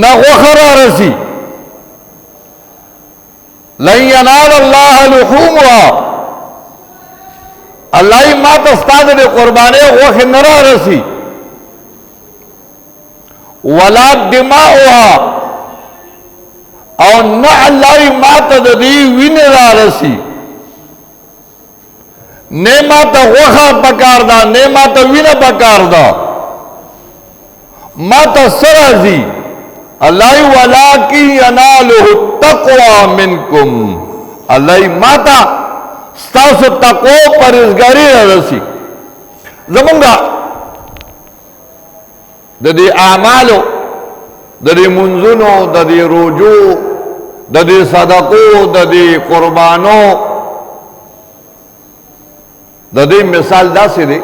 نہ غوښه رارسي. لن ینال الله لحومها، الله ما ته ستا د قربانۍ غوښې نه رارسي. ولا دماؤها، او نه الله ما ته د دې وینې رارسي. نه ما ته غوښه پکار ده، نه ما ته وینه پکار ده، ما ته څه راځي؟ الله ولکن یناله التقوى منکم، الله ما ته ستاسو تقوی پرهیزګاري رارسي. زمونږ د دې اعمالو، د دې منځونو، د دې روجو، د دې صدقو، د دې قربانو، د دې مثال داسې دی.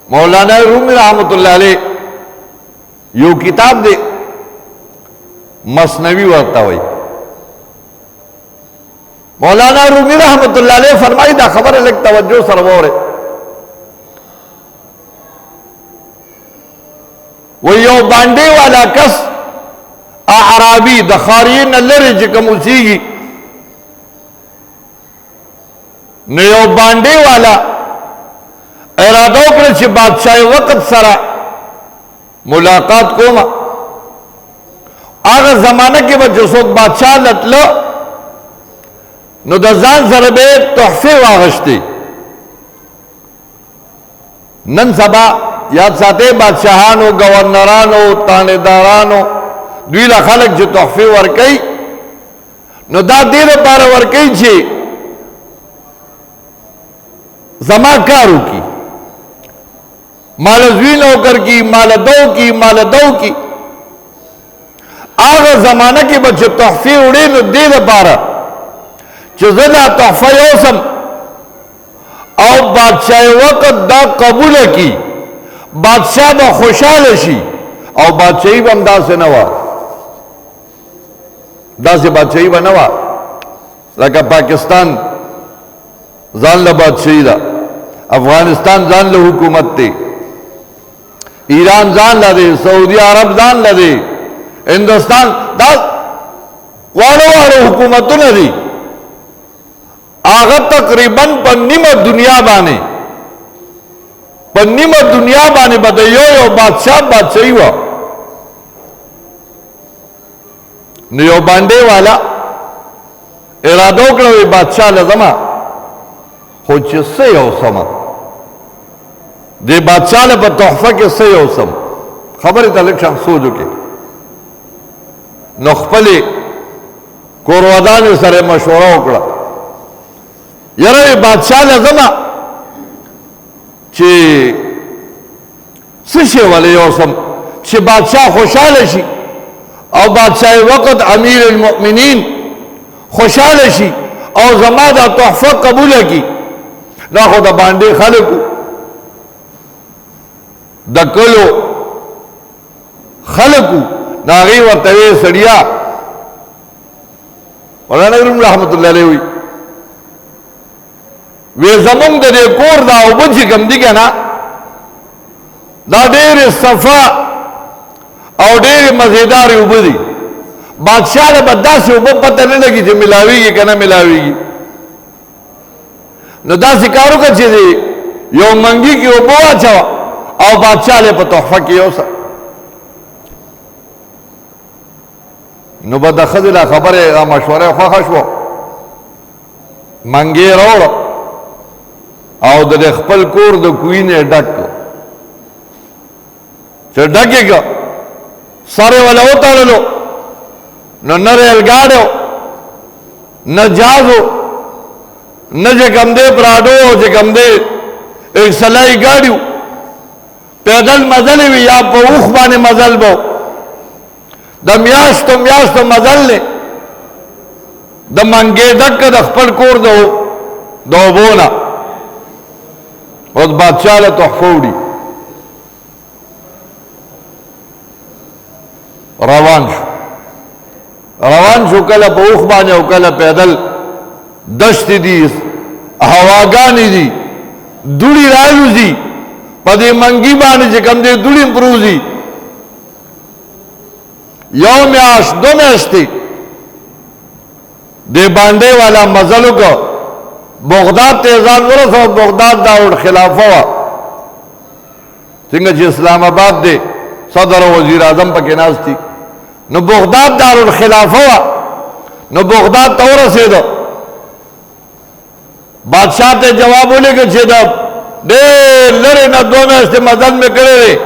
مولانا رومی رحمت اللہ علیہ یو کتاب دی مثنوی ورته وای. مولانا رومی رحمت اللہ علیہ فرمائی دا خبر لگ توجہ سره وره و یو باندې والا کس اعرابی د خارین لری چې کوم اوسیږي نو یو باندې والا اراده وکړه چې بادشاہ وقت سره ملاقات کوم. هغه زمانہ کې به چې څوک بادشاہ لتلو نو د ځان سره به تحفه واغشتي. نن سبا یاد ساتي بادشاہانو، گورنرانو، تانیدارانو دوی له خلک چې تحفه ورکوي نو دا دې لپاره ورکوي چې زما کار وکړي، مال زوی نوکر کی، مال دو کی، مال دو کی. آغا زمانہ کی بچے تحفی اڑے نو دے لپاره چې زه دا تحفه یوسم او بادشاہ وقت دا قبول کی، بادشاہ با خوشحال شي. او بادشاہی با دا سے نوا، دا سے بادشاہی با نوا لکه پاکستان ځان له بادشاہی دا، افغانستان ځان له حکومت دی، ایران ځان له دی، سعودی عرب ځان له دی، هندوستان دا واړه حکومتونه دي. هغه تقریبا په نیمه دنیا باندې به د یو بادشاہ بادشاہي وه. نو یو باندې والا اراده وکړه بادشاہ لزما خو چې څه یوسمه دې بادشاہ له په تحفه کې څه یوسم، خبرې ته لږ شان سوچ وکړې. نو خپلې کورودانو سره مشوره وکړه، یاره بادشاہ لزما چې څه شی ولې یوسم چې بادشاہ خوشحاله شي او بادشاہ وقت امیر المؤمنین خوشحاله شي او زما دا تحفه قبول کی. دا خو د باندې خلکو د کلو خلقو ناغي ورته سړیا مولانا روم رحمت الله علیه وی زمونږ د کور دا او بچ کم دي کنه دا ډېر صفا او ډېر مزیدار وبدي. بادشاہ له بداسه وب پته نه لګي چې ملاويږي کنه ملاويږي. نو دا ذکرو کا چې یو منګي کې وبو اچا او بادشاہ له په تحفه کې اوسه. نو به د خزله خبره مشوره خوښ شو، منګي راوړ او د خپل کور د کوینه ډک چې ډکېګا سره ولا وتاړلو نو نه ریل گاډو نه جازو نه چې کم دې پراډو چې کم دې ایک سلای گاډیو پیدل مزل وی یا په اوخ باندې مزل بو د میاشتو مزل نه د منګې ډک د خپل کور دو بونا او بادشاہ له تحفه وړي روان شو کله په اوخ باندې او کله پیدل. دشت دي، هواګانې دي، دوړي راوځي په دې منګي باندې چې کوم دې دوړي پروزي یو میاشت دو میاشتې دې باندې والا مزلو کو بغداد ته ځان ورسو بغداد دارالخلافه وه څنګه چې اسلام آباد دی صدر و وزیر اعظم پکې ناست دي نو بغداد دارالخلافه وه نو بغداد ته ورسېدو بادشاہ ته جواب ولیکه چې دا ډېر لرې نه دوه میاشتې مزل مې کړی دی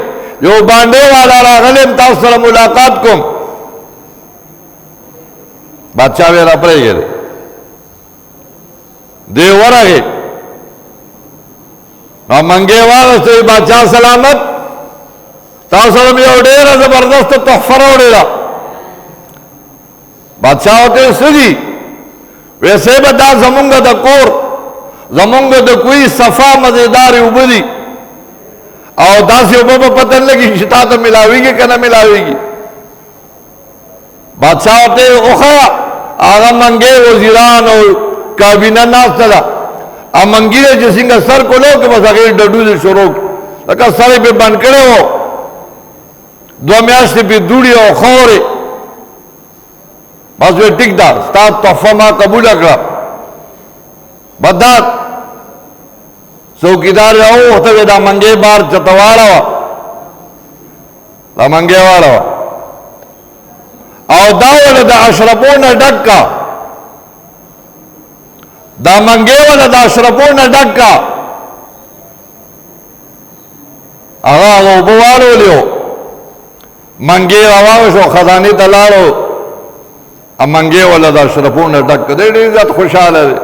یو باندې والا راغلی یم تاسو سره ملاقات کوم بادشاہ وی را پرېږدی دی ورغی منګې واغستې بادشاہ سلامت تاسو سره مې یو ډېره زبردسته تحفه راوړې ده بادشاہ ورته څه دي ویسې به دا زمونږ د کور زمونږ د کوی صفا مزیدارې اوبه دي او داسې اوبه به پته نه لګي چې تا ته ملاویږي که نه ملاویږي بادشاہ ورته وښه هغه منګې وزیران او کابینه ناسته ده منګي چې څنګه سر کولو کې بس هغې ډډوزې شروع کړي لکه سر یې پې بند کړی و دوه میاشتې پې دوړې او خاورې بس وی ټیک ده ستا تحفه ما قبوله کړه بدات څوکیدار راووښته دا منګې بار چته واړوه دا منګې واړوه او دا وله د اشرفو نه ډک کا دا منګې وله د اشرفو نه ډک کا هغه اوبه واړولې و منګې راواوښو خزانې ته لاړو منګې وله د اشرفو نه ډک دی ډېر زیات خوشحاله دی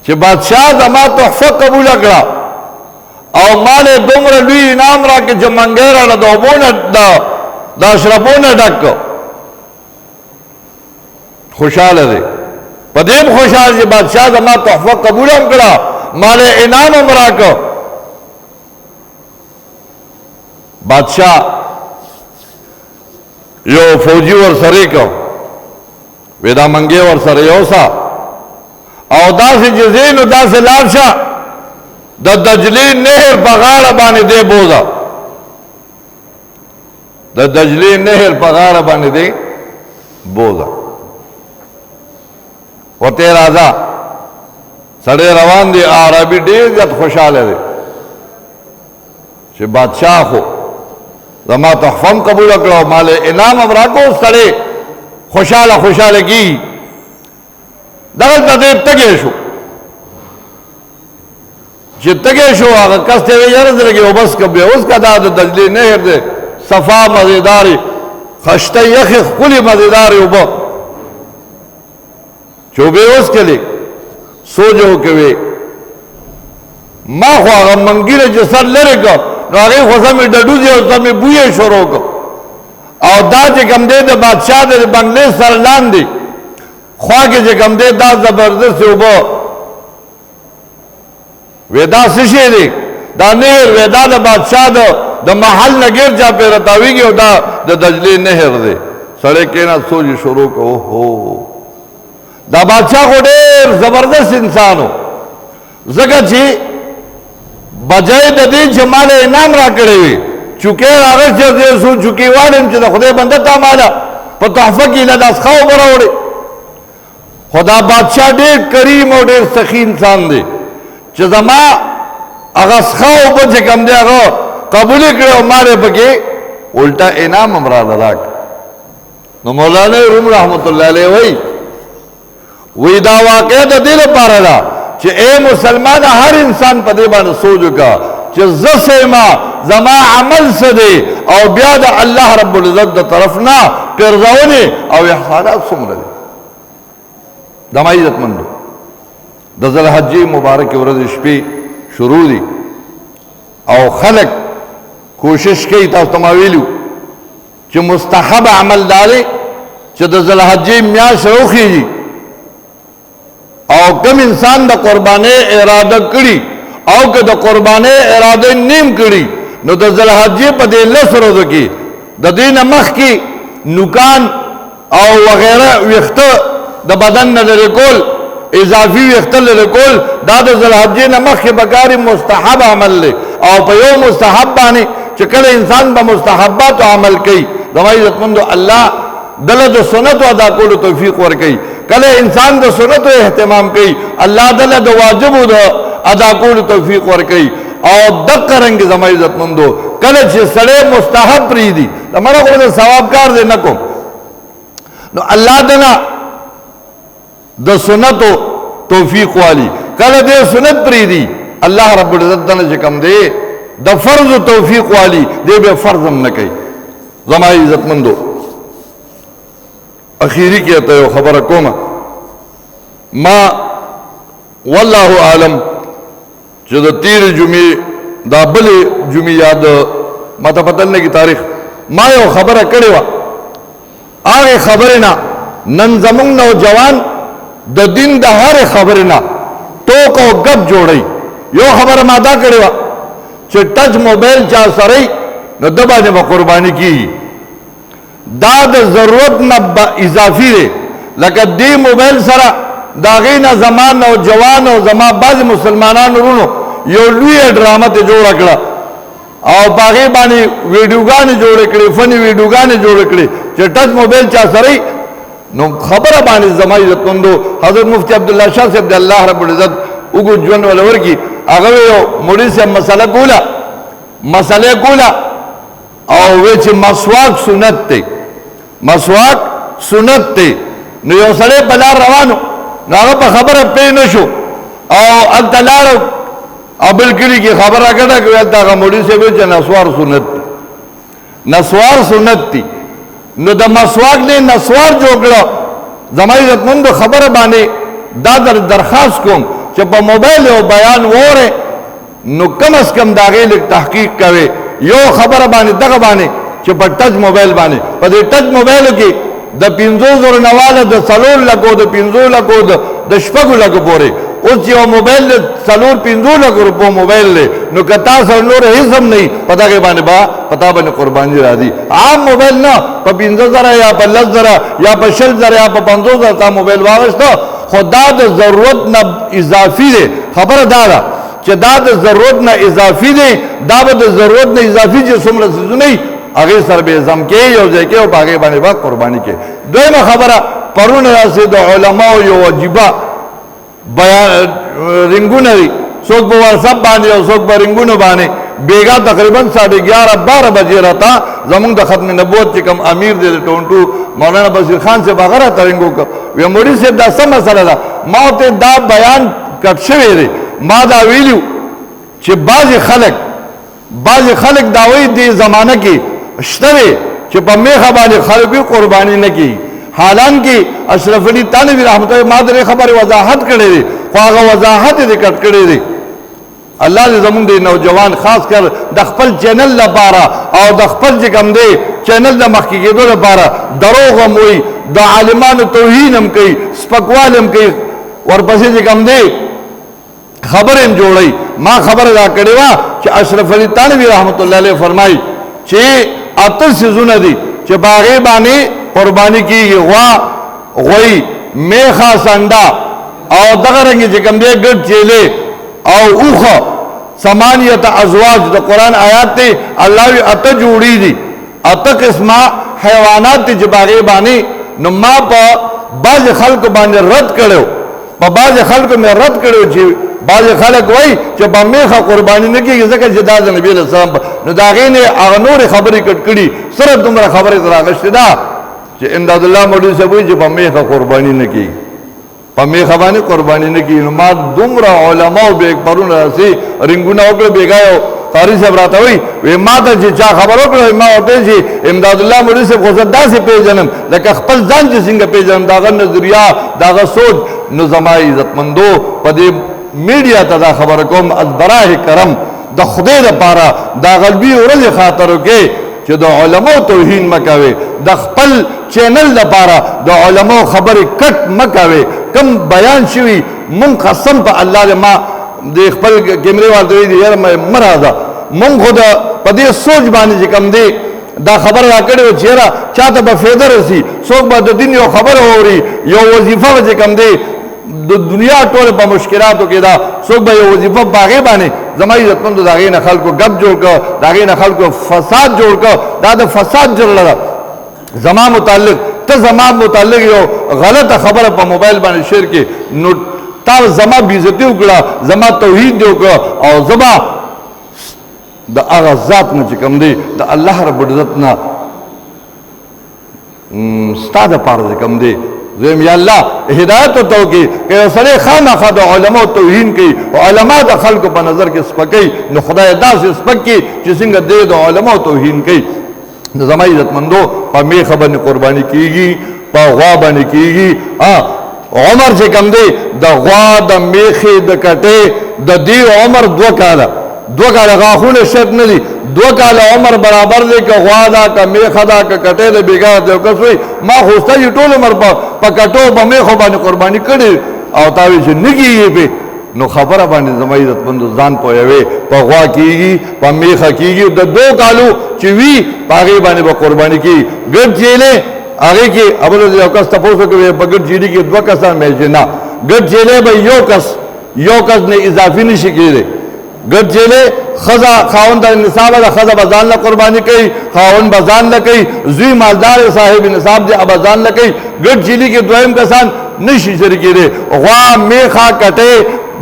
چې بادشاہ زما تحفه قبوله کړه او ما له دومره لوی انعام راکړ چې منګې راله د اوبو نه د اشرفو نه ډک خوشحاله دی په دې هم خوشحال چې بادشاہ زما تحفه قبوله هم کړه ما له انعام هم راکړ بادشاہ یو فوجي ورسره کو وی دا منګې ورسره یوسه او داسې چې ځې نو داسې لاړ شه د دجلې نهر په غاړه باندې دی بوځه د دجلې نهر په غاړه باندې دی بوځه ورته راځه سړی روان دی عربي ډېر زیات خوشحاله دی چې بادشاہ خو زما تحفه هم قبوله کړه او ما له انعام هم راکړو سړی خوشحاله خوشحاله کی دغلته دی تږی شو چې تږی شو هغه کس ته ویې یاره زه لږ یو بس که بیا اوس که دا د دجلې نهر دی صفا مزېدارې خشته یخې ښکلې مزېدارې اوبه چې اوبه یې وڅښلې سوچ یې وکوې ما خو هغه منګي نه چې سر لرې کړ نو هغې خو سمې ډډوزې او سمې بویې شروع کړ او دا چې کوم دی د بادشاه د بنګلې سر لاندې خوا کې چې کوم دی دا زبردست اوبه وی دا څه شی دی دا نهر وی دا د بادشاه د محل نه ګیر چا پې راتاویږي او دا د دجلې نهر دی سړی کېناست سوچ یې شروع کړ اوهو دا بادشاہ خو ډېر زبردست انسان و ځکه چې بجای د دې چې ما له انعام راکړی وي چوکۍ راغی چې زه څو چوکۍ واړم چې د خدای بنده تا ماله په تحفه کې له داس ښه اوبه راوړې خو دا بادشاہ ډېر کریم او ډېر سخي انسان دی چې زما هغه ښه اوبه چې کوم دی هغه قبولې کړې او ما یې پکې الټا انعام هم راله راکړ نو مولانا روم رحمت الله علیه وایي وی دا واقع د دې لپاره ده چې اے مسلمان هر انسان په دې باندې سوچ وکړه چې زه سیما زما عمل څه دی او بیا د الله رب العزت د طرف نه پرځونې او احسانات څومره دي زما عزتمندو د ذوالحجې مبارکې ورځې شپې شروع دي او خلک کوشش کوي تاسو ته ما ویلو چې مستحب عمل دا دی چې د ذوالحجې میاشت راوخیږي او کم انسان د قربانې اراده کړي او که د قربانې اراده نیم کړي نو د ذوالحجې په دې 10 ورځو کې د دې نه مخکې نوکان او وغیره ویښته د بدن نه لرې کول اضافي ویښته لرې کول دا د ذوالحجې نه مخکې بکاري مستحب عمل دی او په یو مستحب باندې چې کله انسان به مستحباتو عمل کوي زما عزتمندو الله دله د سنت ادا کولو توفیق ورکړي کله انسان د سنت اهتمام کوي الله دله د واجب ادا کولو توفیق ورکړي او دغه رنګ زما عزتمندو کله چې سړی مستحب پریدي تمہارا خو د ثواب کار دی نه کوم نو الله دنا د سنتو توفیق والی کله دې سنت پریدي الله رب العزت دنا چې کم دی د فرض توفیق والی دې به فرض هم نه کوي زما عزتمندو اخیری کې ته یو خبره کوم ما والله عالم چې د تیر جمعې دا بلې جمعې یاد ما ته پته نه کی تاریخ ما یو خبره کړې وه هغې خبرې نه نن زمونږ نوجوان د دین د هرې خبرې نه ټوک او ګپ جوړوي یو خبره ما دا کړې وه چې ټچ موبایل چا سره نو د باندې به قرباني کېږي دا د ضرورت نه اضافي دی لکه دې موبایل سره د هغې نه زما نوجوان او زما بعضې مسلمانانو ورونو یو لویه ډرامه ته جوړه کړه او په هغې باندې ویډیوګانې جوړې کړې فني ویډیوګانې جوړې کړې چې ټچ موبایل چا سره نو خبره باندې زما عزتمندو حضرت مفتی عبدالله شاه صاحب د الله رب العزت اوږد ژوند وله ورکړي هغه یو مولوي صاحب مسله کوله او وی چې مسواک سنت دی مسواک سنت دی نو یو سړی په لار روانو نو هغه په خبره پوه نه شو او هلته لاړو او بل کلي کې خبره ګډه کړه هلته هغه مولوي صاحب ویل چې نسوار سنت دی نسوار سنت دی نو د مسواک نه نسوار جوړ کړه زما عزتمندو خبره باندې دا درخواست کوم چې په موبایل او بیان وره نو کم از کم دا غي لک تحقیق کوي یو خبره باندې دغه باندې چې په ټچ موبایل باندې په دې ټچ موبایل کې د 500 نواله د سلور لګو د 500 لګو د شپږو لګو پورې اوس یو موبایل د سلور 500 لګو په موبایل له نو کتا سلور هیڅ هم نه پتا کې باندې با پتا باندې قرباني راځي عام موبایل نه په 500 یا په 10000 یا په 60000 یا په 50000 تا موبایل واغشتو خدا د ضرورت نه اضافي دی خبره دا ده چې دا د ضرورت نه اضافي دی دا به د ضرورت نه اضافي چې څومره څیزونه هغې سره به ضم کې یو ځای کې او په هغې باندې به قرباني کې دویمه خبره پرون راسې د علماو یو عجیبه رنګونه دي څوک په واتساپ باندې او څوک په رنګونو باندې بیګا تقریبا 11:30 بجې راته زمونږ د ختم نبوت چې کوم امیر دی د ټونټو مولانا بصیر خان صاحب هغه راته رنګو کړ وی مولوي صاحب دا څه مسله ده ما ورته دا بیان کټ شوی دی ما دا ویلو چې بعضې خلک دا وایي دې زمانه کې شته دی چې په میخه باندې خلکو قرباني نه کړي حالانکه اشرف علي تانوي رحمت الله ما دې خبره وضاحت کړې دي خو هغه وضاحت دې کټ کړې دي الله دې زمونږ د نوجوان خاص کر د خپل چینل لپاره او د خپل چې کوم دی چینل د مخکې کېدو لپاره دروغ هم وایي د عالمانو توهین هم کوي سپکوال هم کوي ورپسې چې کوم دی خبر هم جوړي ما خبره دا کړې وه چې اشرف علي تانوي رحمت الله علیه فرمایي چې اته څیزونه دي چې په هغې باندې قرباني کېږي غوا غوی میخه سنډه او دغه رنګې چې کوم دی ګډ چیلې او اوخه ثمانیت ازواج د قرآن آیات دی الله وی اته جوړي دي اته قسمه حیوانات دي چې په هغې باندې نو ما په بعضې خلکو باندې رد کړو په بعضې خلکو مې رد کړو چې بعضې خلک وایي چې په میخه قرباني نه کېږي ځکه چې دا د نبي علیه السلام نو د هغې نه هغه نورې خبرې کټ کړي صرف دومره خبرې تر راغشتې ده چې امداد الله مولوي صاحب وایي چې په میخه قرباني نه کېږي په میخه باندې قرباني نه کېږي نو ما دومره علماو به پرون راسې رنګونه وکړه بېګا یو قاري صاحب راته وایي ما ته چې چا خبر وکړه ما ورته چې امداد الله مولوي صاحب خو زه داسې پېژنم لکه خپل ځان چې څنګه پېژنم د هغه نظریه د هغه سوچ نو زما عزتمندو په دې میډیا ته دا خبره کوم از براه کرم د خدای لپاره دا غلبي ورځې خاطرو کې چې د علماو توهین مکوي د خپل چینل لپاره د علماو خبرې کټ مکوي کم بیان شوي مون قسم په الله دې ما د خپل کیمرې والده دی یاره مراد مون خو په دې سوچ باندې چې کم دی دا خبر را کړی و چیرې چاته به فایده رسي څوک به د دین یو خبره اوري یو وظیفه چې کم دی د دنیا ټول په مشکلاتو کې دا څوک به یو وظیفه باغې باندې زما عزتمندو د هغې نه خلکو ګپ جوړ کړه د هغې نه خلکو فساد جوړ کړه دا د فساد جوړله ده زما متعلق ته زما متعلق یو غلطه خبره په موبایل باندې شیر کې نو تا زما بیزتی وکړه زما توحید دی وکړه او زما د هغه ذات نه چې کوم دی د الله رب العزت نه ستا د پاره کوم دی زم یا الله هدایت ورته وکړي که یو سړی خامخا د علماو توهین کوي او علما د خلکو په نظر کې سپکوي نو خدای داسې سپک کړي چې څنګه دی د علماو توهین کوي د زما عزتمندو په میخه باندې قرباني کېږي په غوا باندې کېږي عمر چې کوم دی د غوا د میخې د کټې د دې عمر 2 کاله 2 کاله غاښونه شرط نه دي 2 کاله عمر برابر دی که غوا ده که میخه ده که کټې ده بېګاه دی کس وایي ما خو ستا یې ټول عمر په کټو په میخو باندې قرباني کړې او تا وایي چې نه کېږي پې نو خبره باندې زما عزتمندو ځان پوهوي په غوا کېږي په میخه کېږي د 2 کالو چې وي په هغې باندې به قرباني کېږي ګډ چیلې هغې کې ابل یو کس تپوس وکړي په ګډ چیلي کې 2 کسان مې چې نه ګډ چیلې به یو کس نه اضافي نه شي کېدی ګډ چیلې ښځه خاوند ته نصاب ده ښځه به ځان له قرباني کوي خاوند به ځان له کوي زوی مالدار صاحب نصاب دی به ځان له کوي ګډ چیلي کې دویم کسان نه شي شریکېدی غوا میخه کټې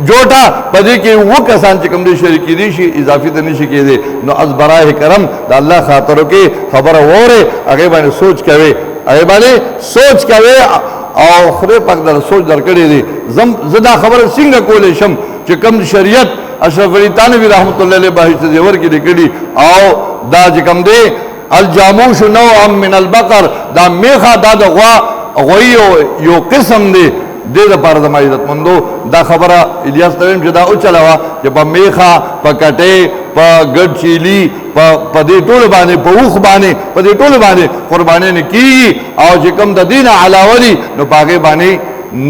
جوټه په دې کې 2 کسان چې کوم دي شریک دي شي اضافي ته نشي کېدی نو از برای کرم د الله خاطر کې خبره وره هغه باندې سوچ کوي هغه باندې سوچ کوي او خدای پاک در سوچ درکړي دي زدا خبره څنګه کولې شم چې کوم شریعت اشرف علی تانوی رحمت الله علیه بهشت زیور کې لیکلي او دا چې کوم دی الجاموش نوع من البقر دا میخه دا د غوی یو قسم دی دې لپاره د عزتمندو دا خبره الیاس تریم چې دا او چلاوه چې په میخه په کټې په ګډ چیلی په دې ټول باندې په اوخ باندې په دې ټول باندې قرباني نه کیږي او چې کوم د دین علاوه دي نو پاګې باندې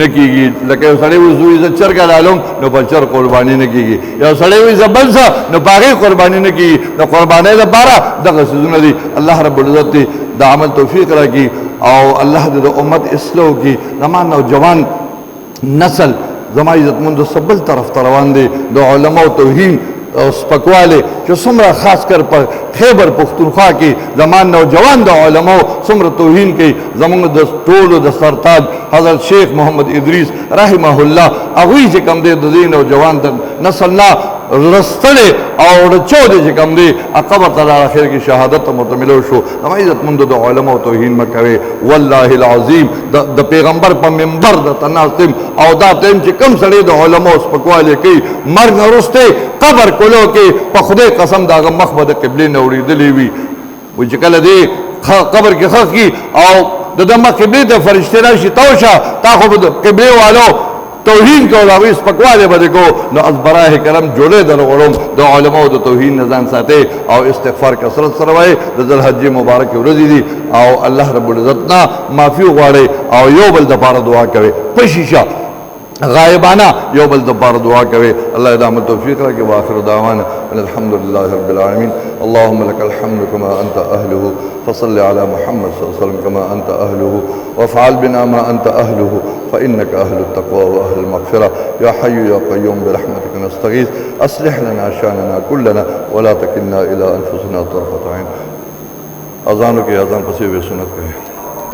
نه کیږي لکه یو سړی وزوی ز چرګ رالم نو په چر قرباني نه کیږي یو سړی وي زبلسه نو پاګې قرباني نه کیږي نو قرباني لپاره دغه سيزونه دي الله رب العزت د عمل توفیق راکړي او الله د امت اصلاح کی زمان نوجوان نسل زما عزتمندو سبل طرف ته روان دي د علماو توهین او سپکواله چې څومره خاص کر په خیبر پختونخوا کې زمان نوجوان د علماو څومره توهین کوي زمونږ د ټولو د سرتاج حضرت شیخ محمد ادریس رحمه الله هغوی چې کوم دی د دې نوجوان د نسل نه رستړی او رچو دی چې کوم دی قبر ته لاړه اخر کې شهادت ته متملو شو زما عزتمندو د علماو توهین مه کوئ والله العظیم د پیغمبر په منبر د تناستم او دا ټیم چې کوم سړی د علماو سپکوالی کوي مرګ نه وروسته قبر کولو کې په خدای قسم د هغه مخ به د قبلې نه اورېدلی وي وایي چې کله دی قبر کې ښخ کي او د ده مخ قبلې ته فرشتې راشي توشه تا خو به د قبلې والو توهین کو راوي سپکواله بده کو نو از برای کرم جوړه در غړم د علماء د توهین نه ځان ساتي او استغفار کثرت سره وای د ذوالحج مبارک ورځې دي او الله رب العزت نا معافي غواړي او یو بل د پاره دعا کوي پشیشا غائبانہ یو بل د پاره دعا کوي الله دې توفیق راکړي واخر دعوانا الحمد لله رب العالمين اللهم لك الحمد كما انت اهله فصل على محمد صلى الله عليه وسلم كما انت اهله وافعل بنا ما انت اهله فانك اهل التقوى واهل المغفره يا حي يا قيوم برحمتك نستغيث اصلح لنا شاننا كلنا ولا تكلنا الى انفسنا طرفه عين اذانك يا اذان پسې سنت کوي